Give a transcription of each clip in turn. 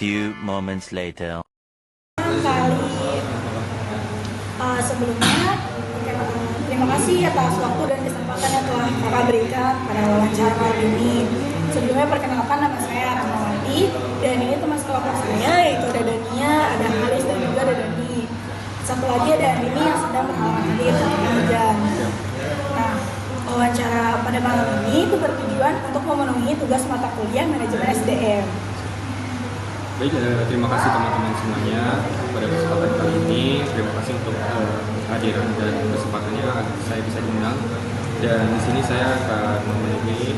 few moments later. Sebelumnya, terima kasih atas waktu dan kesempatan yang telah kakak berikan pada wawancara kali ini. Sebelumnya perkenalkan, nama saya Rahmawati dan ini teman sekelompok saya yaitu ada Dania, ada Haris dan juga ada Dani. Satu lagi ada Andini yang sedang berhalangan hadir satu hujan. Nah, wawancara pada malam ini itu bertujuan untuk memenuhi tugas mata kuliah manajemen SDM. Baik, terima kasih teman-teman semuanya pada kesempatan kali ini. Terima kasih untuk kehadiran dan kesempatannya saya bisa diundang. Dan di sini saya akan memenuhi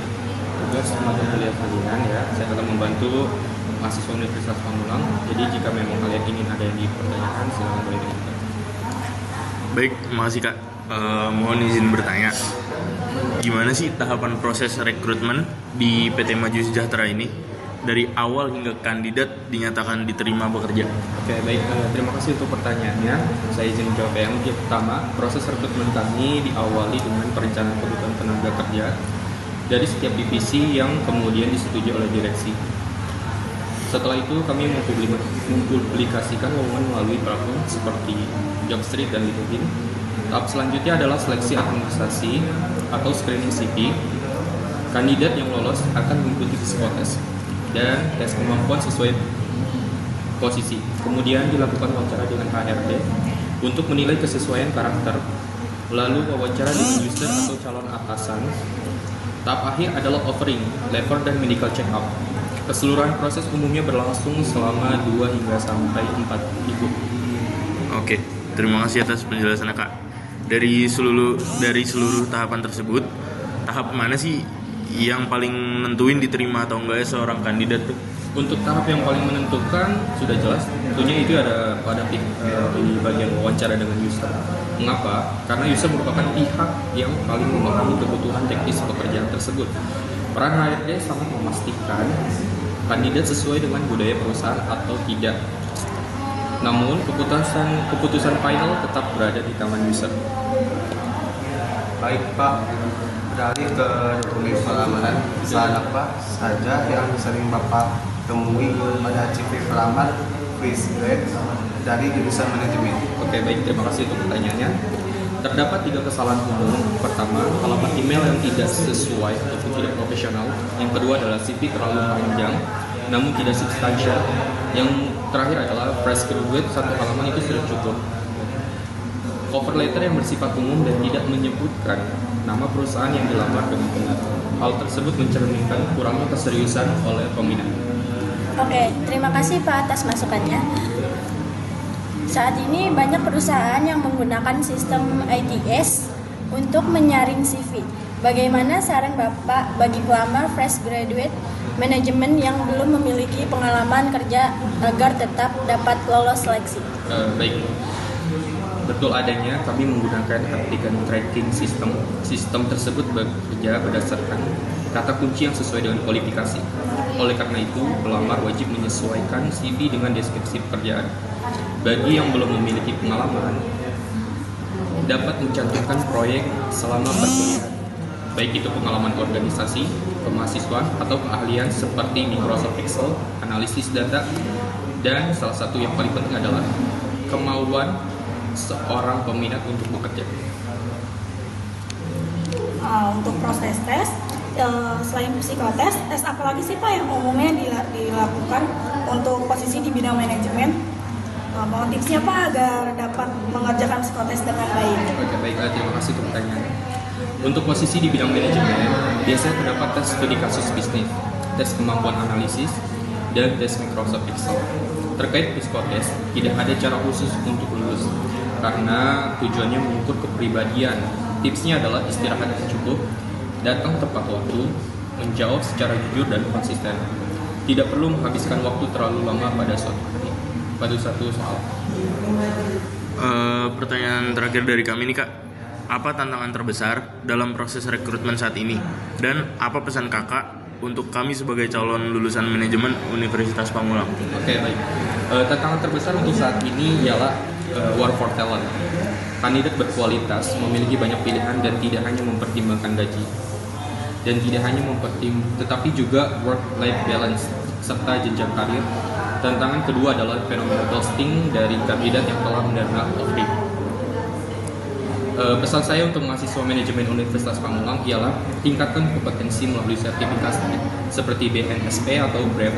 tugas mata kuliah kalian ya. Saya akan membantu mahasiswa Universitas Pamulang. Jadi jika memang kalian ingin ada yang dipertanyakan, silakan boleh ditanyakan. Baik, makasih Kak. Mohon izin bertanya, gimana sih tahapan proses rekrutmen di PT Maju Sejahtera ini? Dari awal hingga kandidat dinyatakan diterima bekerja. Oke, baik. Terima kasih untuk pertanyaannya. Saya izin jawab yang pertama. Proses rekrutmen kami diawali dengan perencanaan kebutuhan tenaga kerja dari setiap divisi yang kemudian disetujui oleh direksi. Setelah itu kami mempublikasikan lowongan melalui platform seperti Jobstreet dan LinkedIn. Tahap selanjutnya adalah seleksi administrasi atau screening CV. Kandidat yang lolos akan mengikuti psikotes dan tes kemampuan sesuai posisi. Kemudian dilakukan wawancara dengan HRD untuk menilai kesesuaian karakter. Lalu wawancara dengan user atau calon atasan. Tahap akhir adalah offering, lever dan medical check up. Keseluruhan proses umumnya berlangsung selama 2 hingga sampai 4 minggu. Oke, terima kasih atas penjelasannya Kak. Dari seluruh tahapan tersebut, tahap mana sih yang paling nentuin diterima atau enggak ya seorang kandidat tuh? Untuk tahap yang paling menentukan sudah jelas, tentunya itu ada pada di bagian wawancara dengan user. Mengapa? Karena user merupakan pihak yang paling memahami kebutuhan teknis pekerjaan tersebut. Peran HRD sangat memastikan kandidat sesuai dengan budaya perusahaan atau tidak. Namun keputusan final tetap berada di tangan user. Baik Pak, beralih ke dokumen pelamaran. Pesan apa saja yang sering Bapak temui pada CV pelamar fresh grade dari jurusan manajemen? Oke, baik, terima kasih untuk pertanyaannya. Terdapat 3 kesalahan umum. Pertama, alamat email yang tidak sesuai ataupun tidak profesional. Yang kedua adalah CV terlalu panjang namun tidak substansial. Yang terakhir adalah fresh graduate, 1 halaman itu sudah cukup. Cover letter yang bersifat umum dan tidak menyebutkan nama perusahaan yang dilamar dengan benar. Hal tersebut mencerminkan kurangnya keseriusan oleh peminat. Oke, terima kasih Pak atas masukannya. Saat ini banyak perusahaan yang menggunakan sistem ITS untuk menyaring CV. Bagaimana saran Bapak bagi pelamar fresh graduate manajemen yang belum memiliki pengalaman kerja agar tetap dapat lolos seleksi? Baik, betul adanya kami menggunakan aplikasi tracking system. Sistem tersebut bekerja berdasarkan kata kunci yang sesuai dengan kualifikasi. Oleh karena itu, pelamar wajib menyesuaikan CV dengan deskripsi pekerjaan. Bagi yang belum memiliki pengalaman, dapat mencantumkan proyek selama perkuliahan, baik itu pengalaman organisasi, kemahasiswaan, atau keahlian seperti Microsoft Excel, analisis data, dan salah satu yang paling penting adalah kemauan seorang peminat untuk bekerja. Untuk proses tes, selain psikotes, tes apa lagi sih Pak yang umumnya dilakukan untuk posisi di bidang manajemen? Mohon tipsnya Pak agar dapat mengerjakan psikotes dengan baik. Oke, baik, terima kasih untuk pertanyaannya. Untuk posisi di bidang manajemen, biasanya terdapat tes studi kasus bisnis, tes kemampuan analisis, dan tes Microsoft Excel. Terkait psikotes, tidak ada cara khusus untuk lulus, karena tujuannya mengukur kepribadian. Tipsnya adalah istirahat yang cukup, datang tepat waktu, menjawab secara jujur dan konsisten. Tidak perlu menghabiskan waktu terlalu lama pada satu soal. Pertanyaan terakhir dari kami nih Kak, apa tantangan terbesar dalam proses rekrutmen saat ini? Dan apa pesan Kakak untuk kami sebagai calon lulusan manajemen Universitas Pamulang? Oke, baik. Tantangan terbesar untuk saat ini ialah war for talent. Kandidat berkualitas memiliki banyak pilihan dan tidak hanya mempertimbangkan gaji, tetapi juga work-life balance serta jenjang karir Tantangan kedua adalah fenomena ghosting dari kandidat yang telah menerima offer. Pesan saya untuk mahasiswa manajemen Universitas Pamulang ialah tingkatkan kompetensi melalui sertifikasi seperti BNSP atau BREM.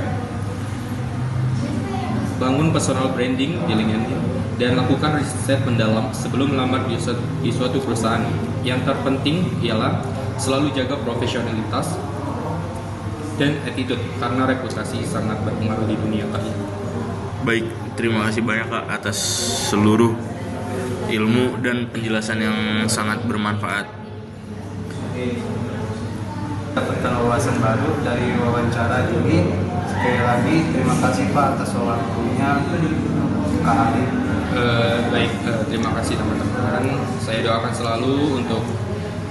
Bangun personal branding di LinkedIn dan lakukan riset mendalam sebelum melamar di suatu perusahaan. Yang terpenting ialah selalu jaga profesionalitas dan attitude karena reputasi sangat berpengaruh di dunia kerja. Baik, terima kasih banyak Kak atas seluruh ilmu dan penjelasan yang sangat bermanfaat. Dapatkan wawasan baru dari wawancara ini. Sekali lagi terima kasih Pak atas waktunya Kak Ali. Baik, terima kasih teman-teman. Saya doakan selalu untuk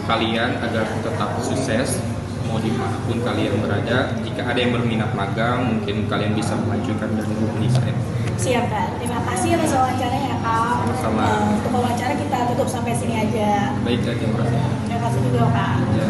kalian agar tetap sukses mau dimanapun kalian berada. Jika ada yang berminat magang, mungkin kalian bisa mengajukan dan menghubungi saya. Siap Kak, terima kasih atas wawancaranya Kak. Sama. Untuk wawancara kita tutup sampai sini aja. Baik, terima kasih. Terima kasih juga Kak. Ya.